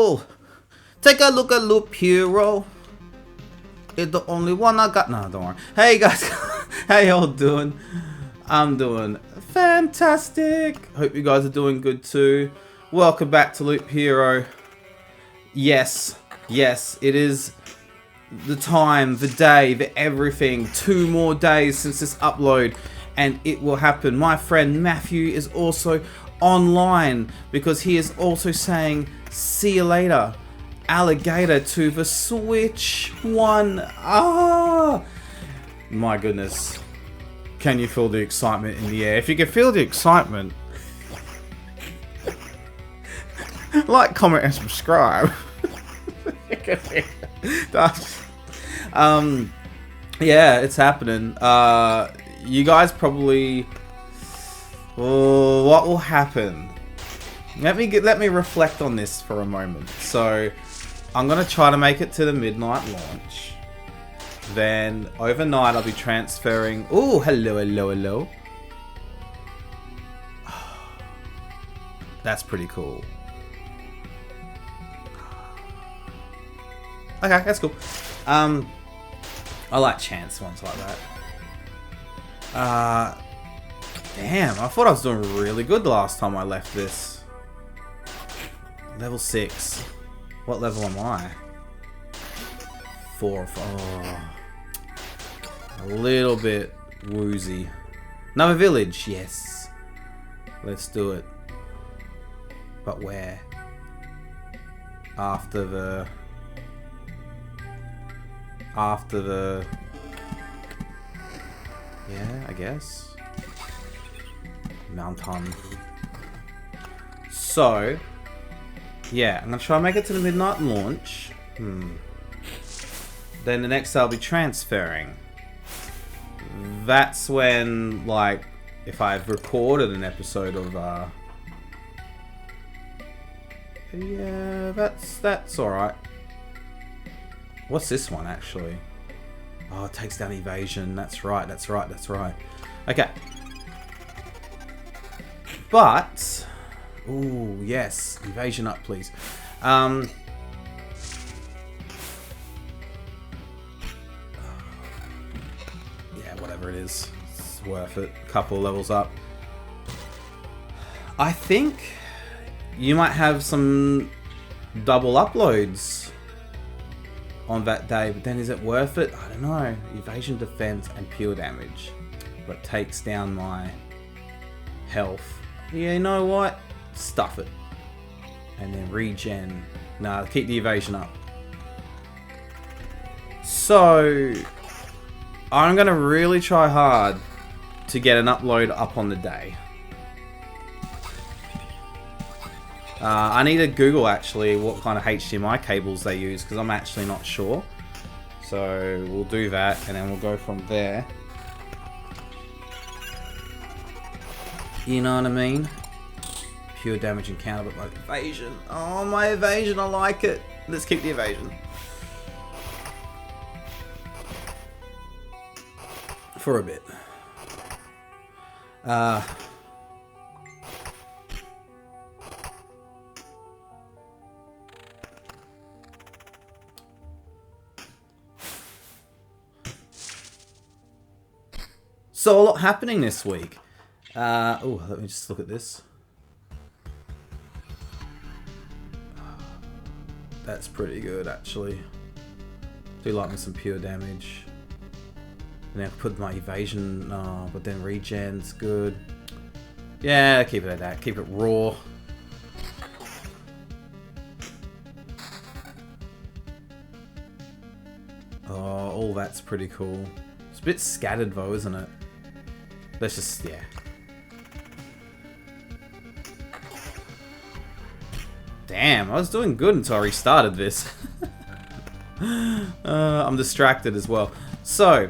Oh, take a look at Loop Hero. It's the only one I got. No, don't worry. Hey guys, how y'all doing? I'm doing fantastic. Hope you guys are doing good too. Welcome back to Loop Hero. Yes, it is the time, the day, the everything. 2 more days since this upload, and it will happen. My friend Matthew is also online because he is also saying, see you later, alligator, to the Switch 1. Ah, my goodness. Can you feel the excitement in the air? If you can feel the excitement, like, comment, and subscribe. Yeah, it's happening. You guys probably... Oh, what will happen? Let me reflect on this for a moment. So, I'm gonna try to make it to the midnight launch. Then, overnight, I'll be transferring... Oh, hello. That's pretty cool. Okay, that's cool. I like chance ones like that. Damn, I thought I was doing really good the last time I left this. Level 6. What level am I? 4 or 5. Oh. A little bit woozy. Another village, yes. Let's do it. But where? After the... Yeah, I guess. Mountain. So, yeah, I'm gonna try and make it to the midnight launch. Then the next day I'll be transferring. That's when, like, if I've recorded an episode of, yeah, that's alright. What's this one, actually? Oh, it takes down evasion. That's right. Okay. But... Ooh, yes. Evasion up, please. Yeah, whatever it is. It's worth it. Couple levels up. I think you might have some double uploads on that day, but then is it worth it? I don't know. Evasion, defense, and pure damage, but takes down my health. Yeah, you know what? Stuff it. And then regen. Nah, keep the evasion up. So I'm gonna really try hard to get an upload up on the day. I need to Google actually what kind of HDMI cables they use, because I'm actually not sure. So we'll do that and then we'll go from there. You know what I mean? Pure damage and counter, but my evasion. Oh, my evasion, I like it. Let's keep the evasion. For a bit. So a lot happening this week. Oh, let me just look at this. That's pretty good, actually. Do like me some pure damage. And then I put my evasion, but then regen's good. Yeah, keep it at that. Keep it raw. Oh, all that's pretty cool. It's a bit scattered though, isn't it? Let's just, yeah. Damn, I was doing good until I restarted this. I'm distracted as well. So,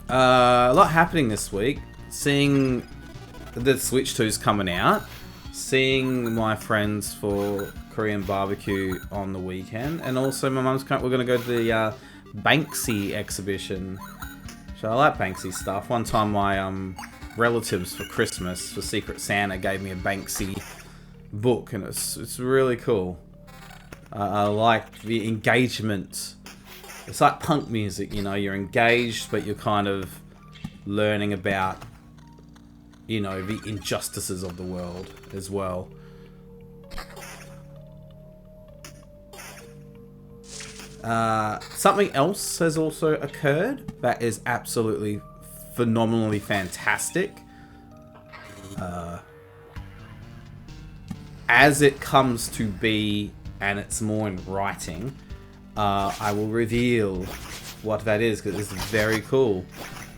a lot happening this week. Seeing the Switch 2's coming out. Seeing my friends for Korean barbecue on the weekend. And also my mum's we're going to go to the Banksy exhibition. So I like Banksy stuff. One time my relatives for Christmas, for Secret Santa, gave me a Banksy book, and it's really cool. I like the engagement. It's like punk music, you know, you're engaged, but you're kind of learning about, you know, the injustices of the world as well. Something else has also occurred that is absolutely phenomenally fantastic. As it comes to be, and it's more in writing, I will reveal what that is, because it's very cool.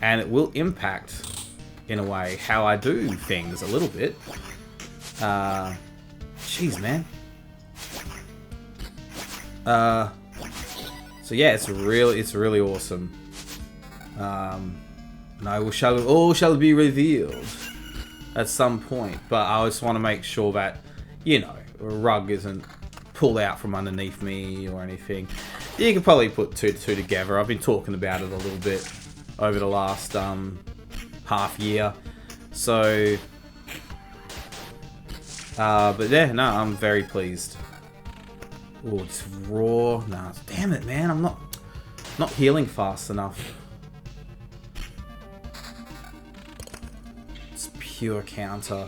And it will impact, in a way, how I do things a little bit. Jeez, man. So yeah, it's really awesome. And all shall be revealed at some point. But I just want to make sure that, you know, a rug isn't pulled out from underneath me or anything. You can probably put two together. I've been talking about it a little bit over the last half year. So, but yeah, no, I'm very pleased. Oh, it's raw. Nah, damn it, man. I'm not healing fast enough. It's pure counter.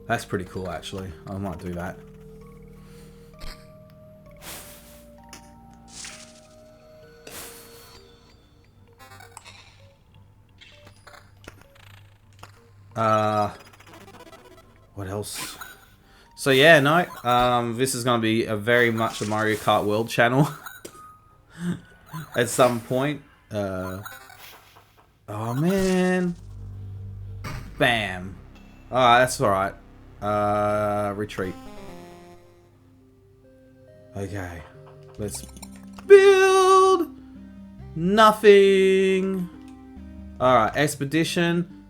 That's pretty cool, actually. I might do that. What else? So yeah, no, this is gonna be a very much a Mario Kart World channel at some point. Oh man, bam. That's all right. Retreat. Okay, let's build nothing. All right, expedition.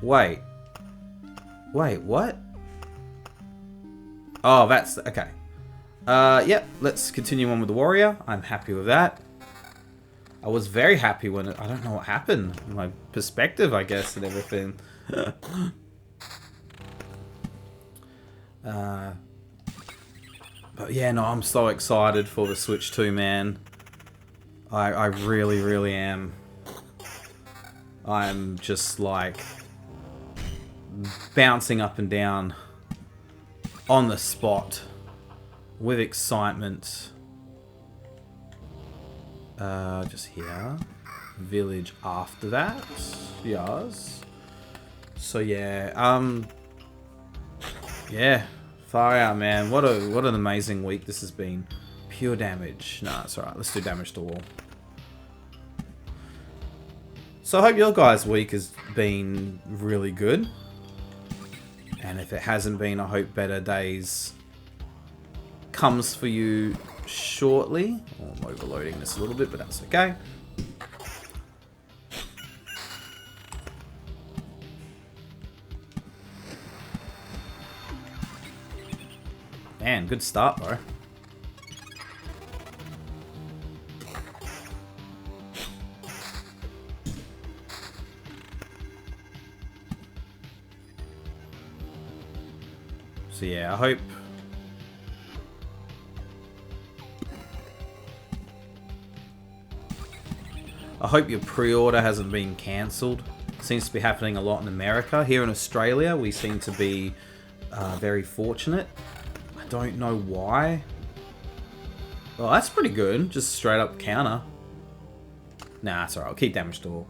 Wait, what? Oh, that's okay. Yep, let's continue on with the warrior. I'm happy with that. I was very happy when I don't know what happened. My perspective, I guess, and everything. But yeah, no, I'm so excited for the Switch 2, man. I really, really am. I'm just like bouncing up and down on the spot with excitement. Just here. Village after that. Yes. So yeah, yeah, far out, man. What an amazing week this has been. Pure damage. Nah, it's alright. Let's do damage to all. So I hope your guys' week has been really good. And if it hasn't been, I hope better days comes for you shortly. Oh, I'm overloading this a little bit, but that's okay. Man, good start, bro. So yeah, I hope your pre-order hasn't been cancelled. Seems to be happening a lot in America. Here in Australia, we seem to be very fortunate. I don't know why. Well, that's pretty good. Just straight up counter. Nah, it's alright. I'll keep damage to all.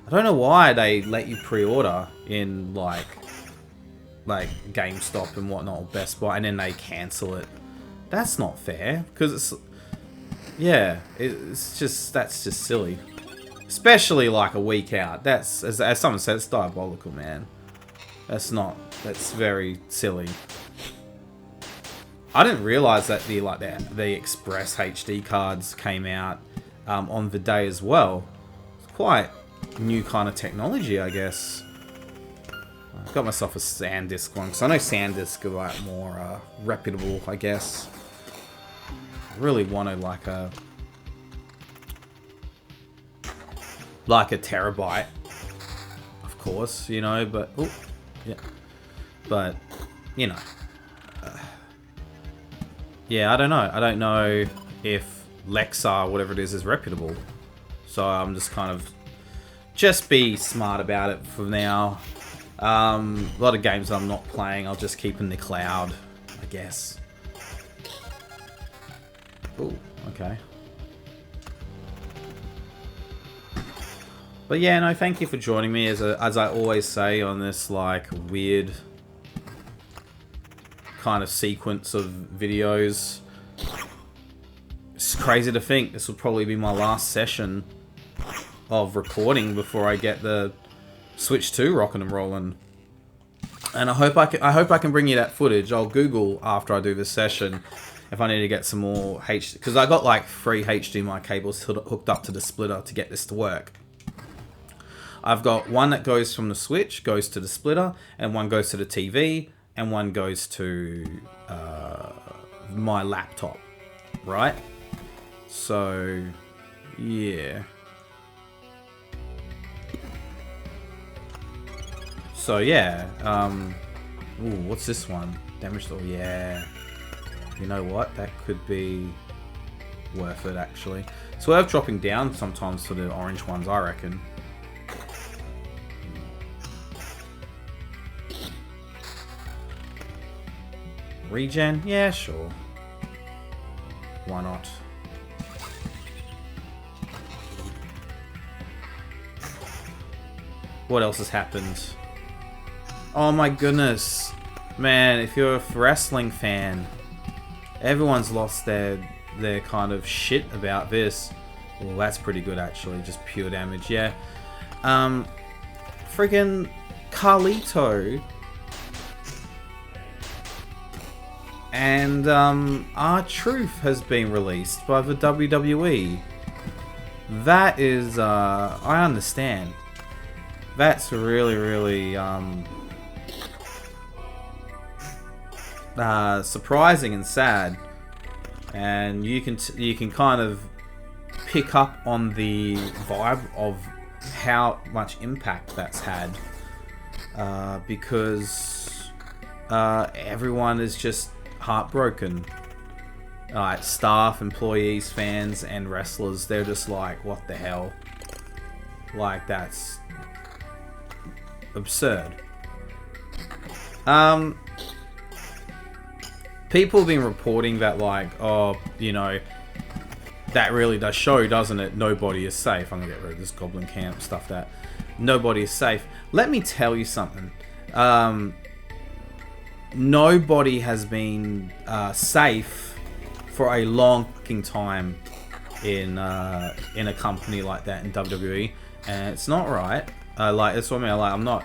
I don't know why they let you pre-order in like GameStop and whatnot, or Best Buy, and then they cancel it. That's not fair, because it's, yeah, that's just silly. Especially like a week out. That's, as someone said, it's diabolical, man. That's very silly. I didn't realize that the Express HD cards came out on the day as well. It's quite new kind of technology, I guess. I've got myself a SanDisk one, because I know SanDisk are like more reputable, I guess. I really wanted like a... like a terabyte, of course, you know, but ooh, yeah, but you know, yeah, I don't know if Lexar, whatever it is reputable, so I'm just kind of just be smart about it for now. A lot of games I'm not playing, I'll just keep in the cloud, I guess. Ooh, okay. But yeah, no, thank you for joining me, as I always say on this, like, weird kind of sequence of videos. It's crazy to think this will probably be my last session of recording before I get the Switch 2 rocking and rolling. And I hope I can bring you that footage. I'll Google after I do this session if I need to get some more because I got like 3 HDMI cables hooked up to the splitter to get this to work. I've got one that goes from the Switch, goes to the splitter, and one goes to the TV, and one goes to my laptop, right? So, yeah. So, yeah. Ooh, what's this one? Damage door, yeah. You know what? That could be worth it, actually. It's worth dropping down sometimes for the orange ones, I reckon. Regen? Yeah, sure. Why not? What else has happened? Oh my goodness. Man, if you're a wrestling fan, everyone's lost their kind of shit about this. Well, that's pretty good actually, just pure damage, yeah. Friggin' Carlito and R-Truth has been released by the WWE. That is, I understand. That's really, really surprising and sad. And you can kind of pick up on the vibe of how much impact that's had, because everyone is just heartbroken. Staff, employees, fans, and wrestlers, they're just like, what the hell? Like, that's absurd. People have been reporting that, like, oh, you know, that really does show, doesn't it? Nobody is safe. I'm gonna get rid of this Goblin Camp stuff. That nobody is safe. Let me tell you something. Nobody has been safe for a long fucking time in a company like that in WWE, and it's not right. Like, that's what I mean. Like, I'm not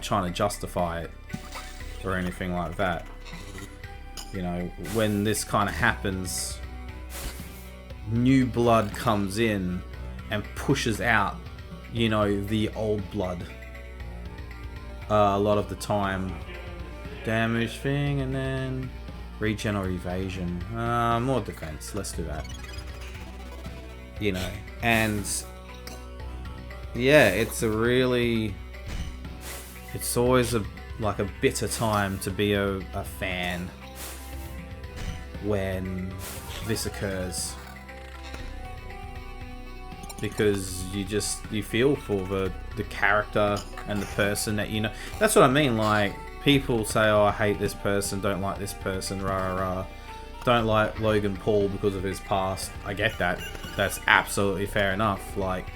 trying to justify it or anything like that. You know, when this kind of happens, new blood comes in and pushes out, you know, the old blood. A lot of the time. Damage thing, and then regen or evasion. More defense. Let's do that. You know, and yeah, it's always like a bitter time to be a fan when this occurs, because you feel for the character and the person that, you know. That's what I mean. Like, people say, oh, I hate this person, don't like this person, rah rah, don't like Logan Paul because of his past. I get that. That's absolutely fair enough. Like,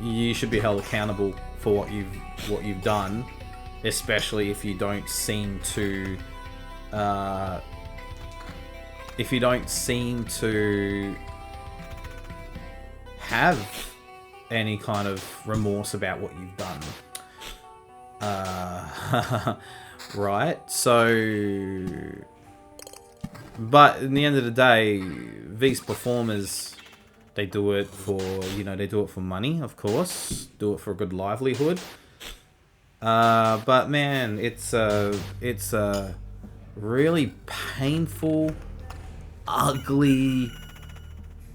you should be held accountable for what you've done, especially if you don't seem to have any kind of remorse about what you've done. Right? So, but in the end of the day, these performers, they do it for, you know, they do it for money, of course, do it for a good livelihood. But man, it's a really painful, ugly,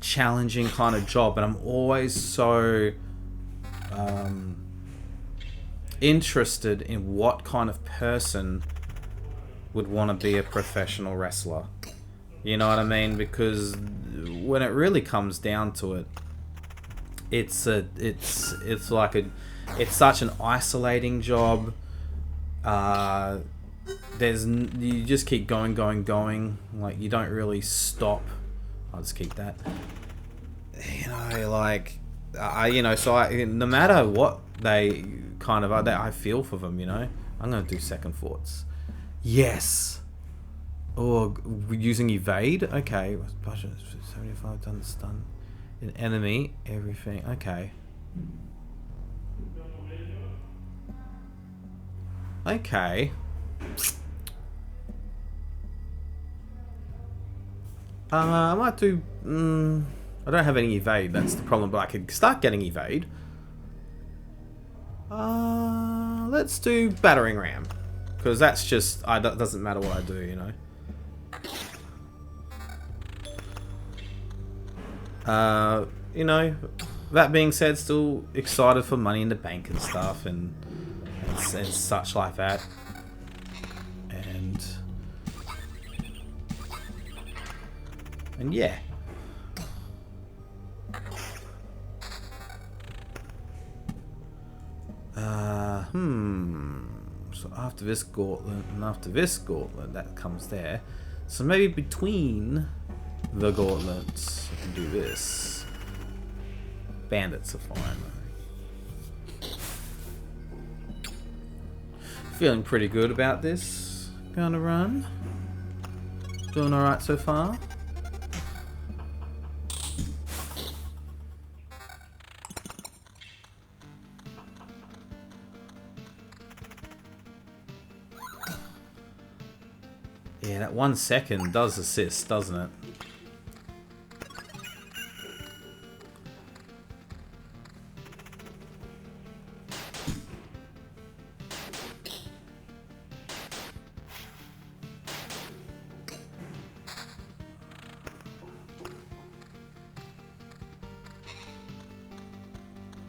challenging kind of job, and I'm always so interested in what kind of person would want to be a professional wrestler. You know what I mean? Because when it really comes down to it, it's such an isolating job. You just keep going. Like, you don't really stop. I'll just keep that. You know, like, no matter what they kind of are, I feel for them, you know? I'm going to do second thoughts. Yes! Oh, using evade? Okay. 75 done stun. An enemy, everything. Okay. Okay. I might do... I don't have any evade, that's the problem, but I could start getting evade. Let's do battering ram. Because that's just... That doesn't matter what I do, you know. You know, that being said, still excited for Money in the Bank and stuff, and such like that. And yeah. So after this gauntlet and after this gauntlet, that comes there. So maybe between the gauntlets, I can do this. Bandits are fine. Feeling pretty good about this kind of run. Doing alright so far. Yeah, that 1 second does assist, doesn't it?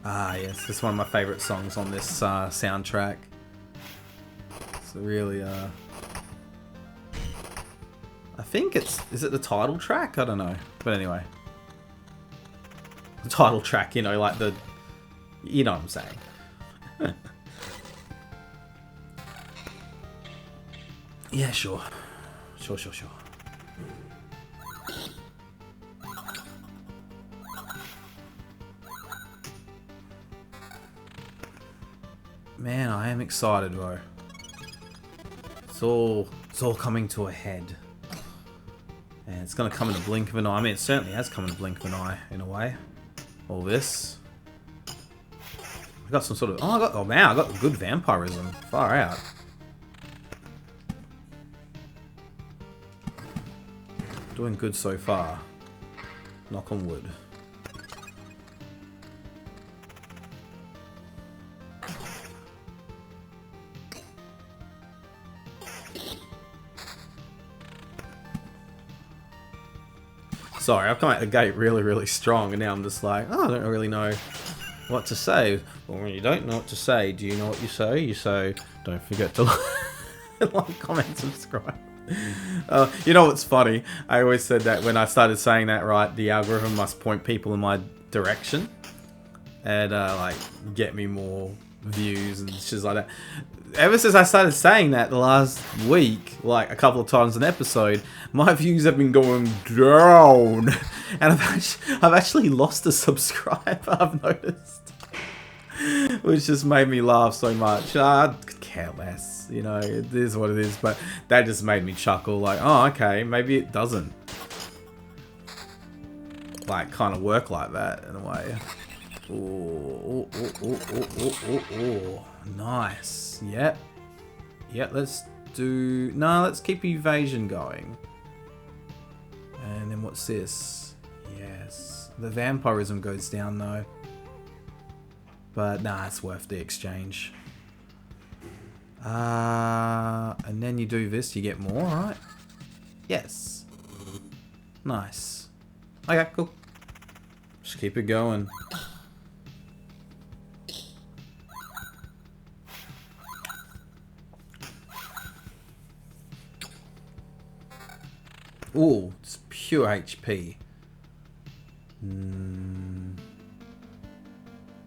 Ah, yes, this is one of my favourite songs on this soundtrack. It's really, I think is it the title track? I don't know. But anyway. The title track, you know, like you know what I'm saying. Yeah, sure. Sure. Man, I am excited, bro. It's all coming to a head. And it's gonna come in a blink of an eye. I mean, it certainly has come in a blink of an eye, in a way. All this. I got some sort of... Oh, man, I got good vampirism. Far out. Doing good so far. Knock on wood. Sorry, I've come out the gate really strong, and now I'm just like, oh, I don't really know what to say. Well, when you don't know what to say, do you know what you say? You say, don't forget to like, comment, subscribe. You know what's funny? I always said that when I started saying that, right, the algorithm must point people in my direction and like get me more views and shit like that. Ever since I started saying that the last week, like a couple of times an episode, my views have been going down, and I've actually lost a subscriber. I've noticed, which just made me laugh so much. I could care less, you know. It is what it is, but that just made me chuckle. Like, oh, okay, maybe it doesn't like kind of work like that in a way. Oh, nice. Yep. Let's keep evasion going. And then what's this? Yes. The vampirism goes down though. But nah, it's worth the exchange. And then you do this, you get more, right? Yes. Nice. Okay, cool. Just keep it going. Ooh, it's pure HP.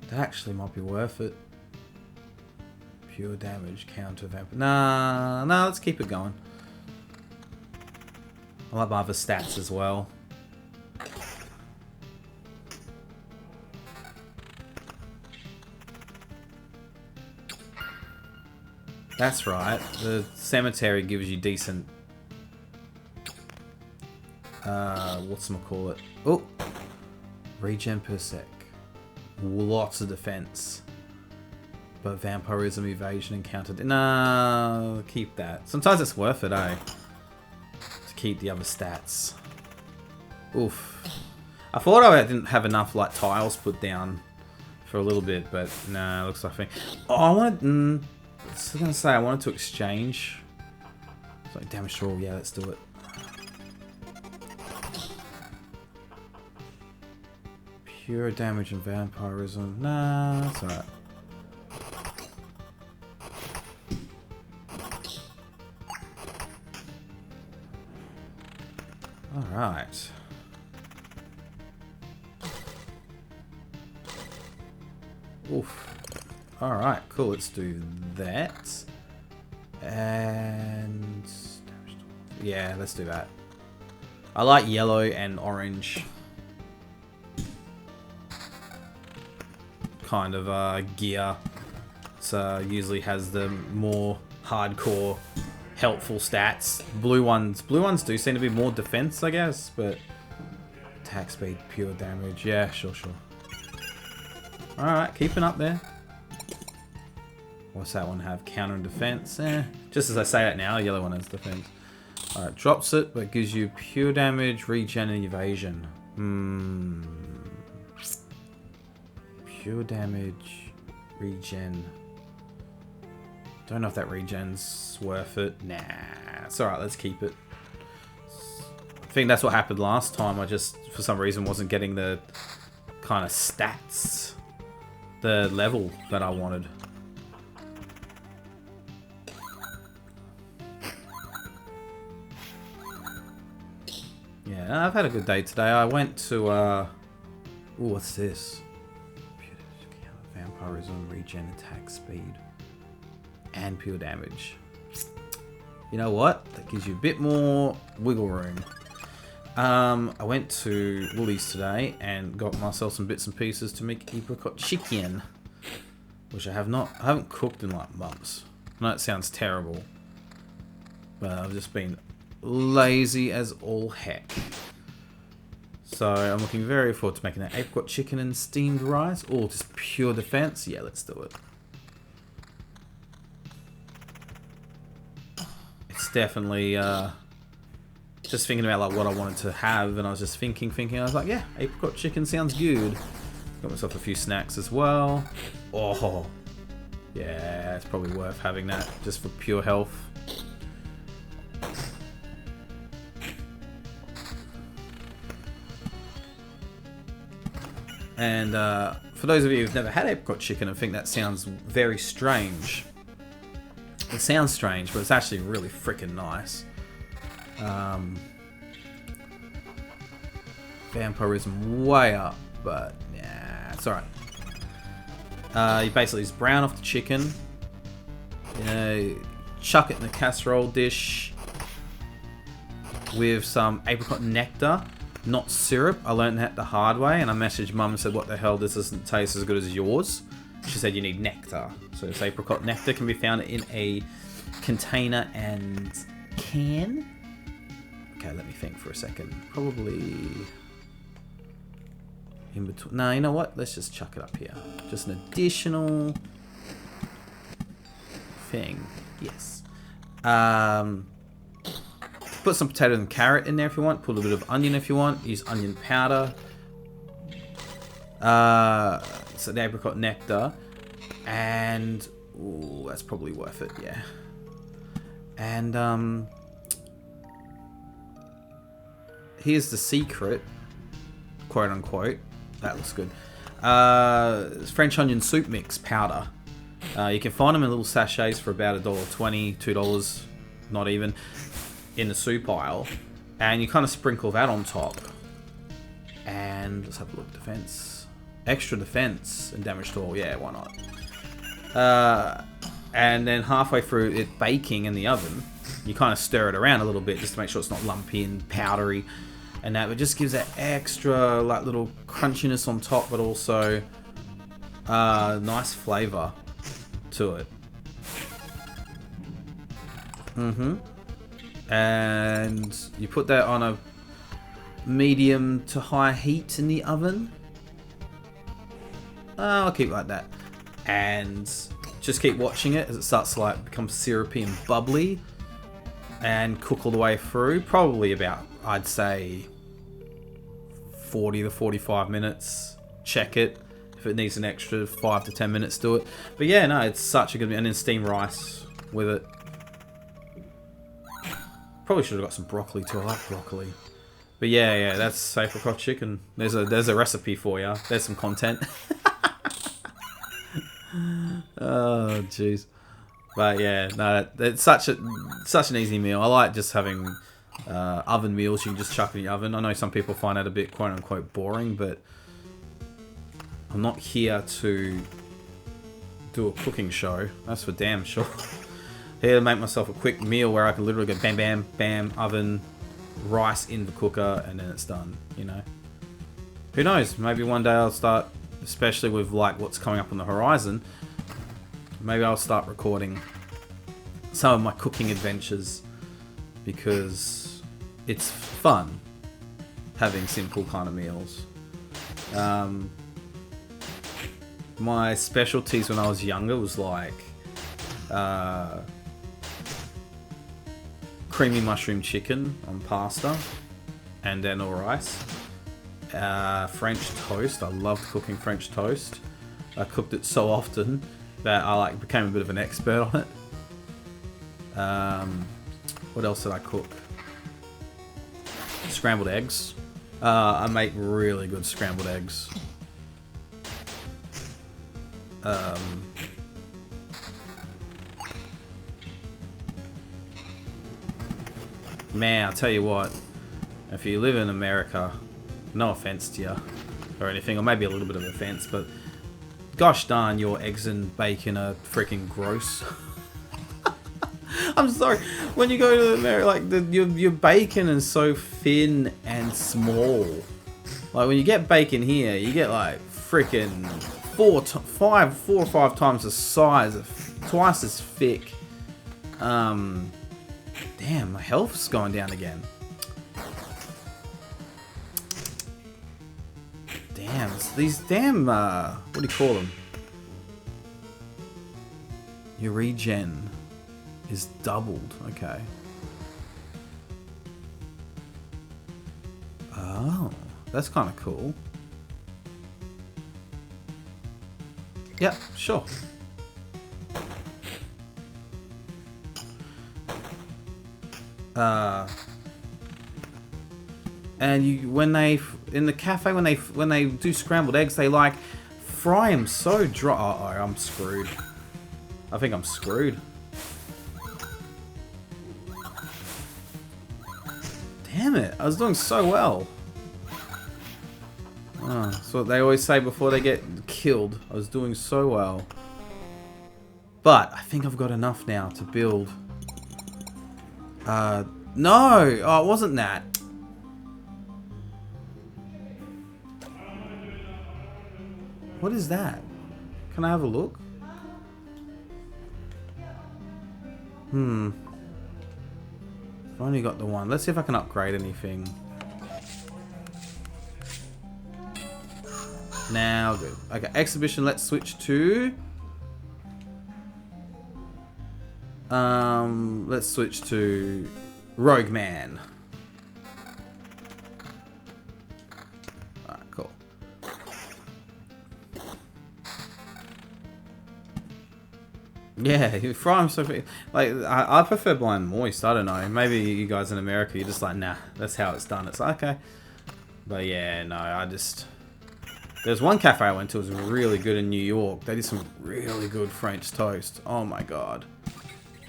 That actually might be worth it. Pure damage, counter vamp. Nah, let's keep it going. I like my other stats as well. That's right. The cemetery gives you decent... whatchamacallit? Oh! Regen per sec. Lots of defense. But vampirism, evasion, and counter... Nah, keep that. Sometimes it's worth it, eh? To keep the other stats. Oof. I thought I didn't have enough like tiles put down for a little bit, but nah, looks like... Oh, I wanted... I was gonna say I wanted to exchange. It's like damage roll. Yeah, let's do it. Pure damage and vampirism. Nah, that's alright. Alright. Oof. Alright, cool. Let's do that. And... yeah, let's do that. I like yellow and orange. Kind of gear. So usually has the more hardcore, helpful stats. Blue ones do seem to be more defense, I guess, but attack speed, pure damage. Yeah, sure. Alright, keeping up there. What's that one have? Counter and defense. Just as I say that now, the yellow one has defense. Alright, drops it, but gives you pure damage, regen, and evasion. Pure damage, regen. Don't know if that regen's worth it. Nah, it's alright, let's keep it. I think that's what happened last time. I just, for some reason, wasn't getting the kind of stats, the level that I wanted. Yeah, I've had a good day today. I went to, ooh, what's this? Vampirism, regen, attack speed, and pure damage. You know what? That gives you a bit more wiggle room. I went to Woolies today and got myself some bits and pieces to make apricot chicken, which I haven't cooked in like months. I know it sounds terrible, but I've just been lazy as all heck. So I'm looking very forward to making that apricot chicken and steamed rice. All just pure defense. Yeah, let's do it. It's definitely just thinking about like what I wanted to have, and I was just thinking. I was like, yeah, apricot chicken sounds good. Got myself a few snacks as well. Oh, yeah, it's probably worth having that just for pure health. And for those of you who've never had apricot chicken and think that sounds very strange, it sounds strange, but it's actually really freaking nice. Vampirism way up, but yeah, it's alright. You basically just brown off the chicken, you know, chuck it in a casserole dish with some apricot nectar. Not syrup. I learned that the hard way, and I messaged Mum and said, what the hell, this doesn't taste as good as yours. She said you need nectar. So this apricot nectar can be found in a container and can. Okay, let me think for a second. Probably in between. No, you know what? Let's just chuck it up here. Just an additional thing. Yes. Put some potato and carrot in there if you want. Put a little bit of onion if you want. Use onion powder. So the apricot nectar. And ooh, that's probably worth it, yeah. And here's the secret, quote unquote. That looks good. French onion soup mix powder. You can find them in little sachets for about $1.20, $2, not even, in the soup aisle. And you kind of sprinkle that on top. And let's have a look. Defense. Extra defense and damage to all. Yeah, why not? And then halfway through it baking in the oven, you kind of stir it around a little bit just to make sure it's not lumpy and powdery. And that it just gives that extra like little crunchiness on top, but also nice flavor to it. And you put that on a medium to high heat in the oven. I'll keep it like that. And just keep watching it as it starts to like become syrupy and bubbly. And cook all the way through. Probably about, I'd say, 40 to 45 minutes. Check it. If it needs an extra 5 to 10 minutes, do it. But yeah, no, it's such a good... And then steam rice with it. Probably should have got some broccoli too. I like broccoli. But yeah, that's apricot chicken. There's a recipe for you. There's some content. Oh, jeez. But yeah, no, it's such an easy meal. I like just having oven meals you can just chuck in the oven. I know some people find that a bit quote unquote boring, but I'm not here to do a cooking show. That's for damn sure. Here to make myself a quick meal where I can literally go bam, bam, bam, oven, rice in the cooker, and then it's done, you know. Who knows? Maybe one day I'll start, especially with like what's coming up on the horizon, maybe I'll start recording some of my cooking adventures because it's fun having simple kind of meals. My specialties when I was younger was like creamy mushroom chicken on pasta and then rice. French toast. I loved cooking French toast. I cooked it so often that I became a bit of an expert on it. What else did I cook? Scrambled eggs. I make really good scrambled eggs. Man, I'll tell you what, if you live in America, no offense to you or anything, or maybe a little bit of offense, but gosh darn, your eggs and bacon are freaking gross. I'm sorry, when you go to America, like your bacon is so thin and small. Like when you get bacon here, you get like freaking 4 or 5 times the size, twice as thick. Damn, my health's going down again. Damn, these damn, what do you call them? Your regen is doubled, okay. Oh, that's kind of cool. Yep, sure. And when they in the cafe when they do scrambled eggs, they like fry them so dry. Uh-oh, I'm screwed. I think I'm screwed. Damn it! I was doing so well. Oh, that's what they always say before they get killed. I was doing so well. But I think I've got enough now to build. No! Oh, it wasn't that. What is that? Can I have a look? I've only got the one. Let's see if I can upgrade anything. Now, good. Okay, exhibition, let's switch to... let's switch to Rogue Man. Alright, cool. Yeah, you fry them so quick. Like, I prefer blind moist. I don't know. Maybe you guys in America, you're just like, nah, that's how it's done. It's like, okay. But yeah, no, I just... There's one cafe I went to, it was really good in New York. They did some really good French toast. Oh my god.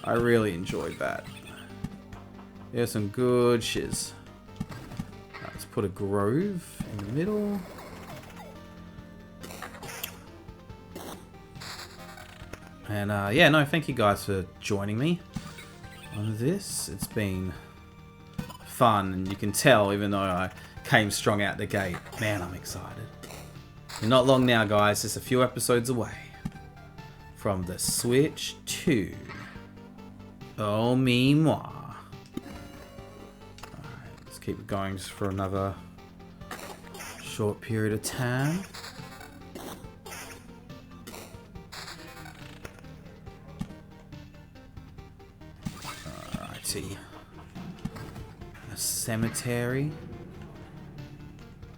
I really enjoyed that. There's some good shiz. Let's put a grove in the middle. And yeah, no, thank you guys for joining me on this. It's been fun, and you can tell, even though I came strong out the gate, man, I'm excited. You're not long now, guys, just a few episodes away from the Switch 2. Oh, me moi. Alright, let's keep it going just for another short period of time. Alrighty. A cemetery.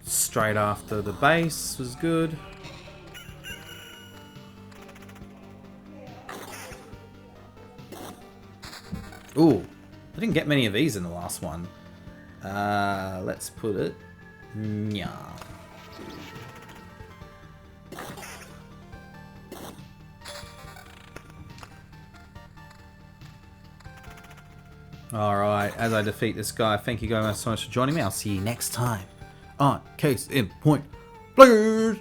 Straight after the base was good. Ooh, I didn't get many of these in the last one. Let's put it. Yeah. Alright, as I defeat this guy, thank you guys so much for joining me. I'll see you next time on Case in Point Players.